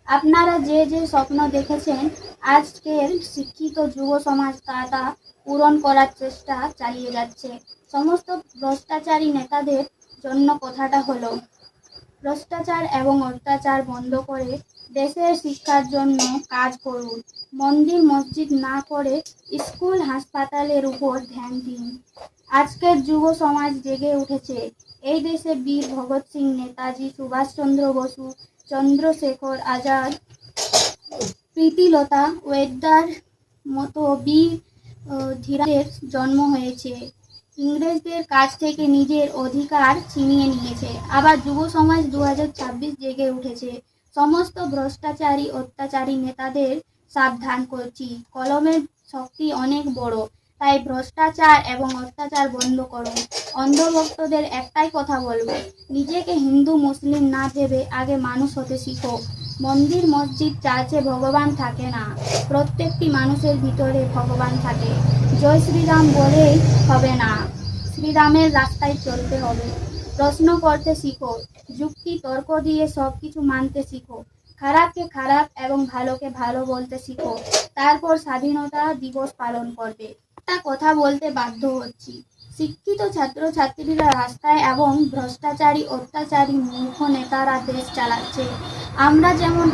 আপনারা যে যে স্বপ্ন দেখেছেন আজকের শিক্ষিত যুব সমাজ তা পূরণ করার চেষ্টা চালিয়ে যাচ্ছে। সমস্ত ভ্রষ্টাচারী নেতাদের জন্য কথাটা হলো, ভ্রষ্টাচার এবং অত্যাচার বন্ধ করে দেশের শিক্ষার জন্য কাজ করুন। মন্দির মসজিদ না করে স্কুল হাসপাতালের উপর ধ্যান দিন। আজকের যুব সমাজ জেগে উঠেছে। এই দেশে বীর ভগৎ সিং, নেতাজি সুভাষচন্দ্র বসু, চন্দ্রশেখর আজাদ, প্রীতিলতা ওয়েদার মতো বীর ধীরাদের জন্ম হয়েছে। ইংরেজদের কাছ থেকে নিজের অধিকার ছিনিয়ে নিয়েছে। আবার যুব সমাজ 2026 জেগে উঠেছে। সমস্ত ভ্রষ্টাচারী অত্যাচারী নেতাদের সাবধান করছি, কলমের শক্তি অনেক বড়। তাই ভ্রষ্টাচার এবং অত্যাচার বন্ধ করুন। অন্ধভক্তদের একটাই কথা বলবো, নিজেকে হিন্দু মুসলিম না ভেবে আগে মানুষ হতে শিখো। মন্দির মসজিদ চার্চে ভগবান থাকে না, প্রত্যেকটি মানুষের ভিতরে ভগবান থাকে। জয় শ্রীরাম বলেই হবে না, শ্রীরামের রাস্তায় চলতে হবে। প্রশ্ন করতে শিখো, যুক্তি তর্ক দিয়ে সবকিছু মানতে শিখো। খারাপকে খারাপ এবং ভালোকে ভালো বলতে শিখো। তারপর স্বাধীনতা দিবস পালন করবে। একটা কথা বলতে বাধ্য হচ্ছি, শিক্ষিত ছাত্রছাত্রীরা রাস্তায় এবং ভ্রষ্টাচারী অত্যাচারী মূর্খ নেতারা দেশ চালাচ্ছে। আমরা যেমন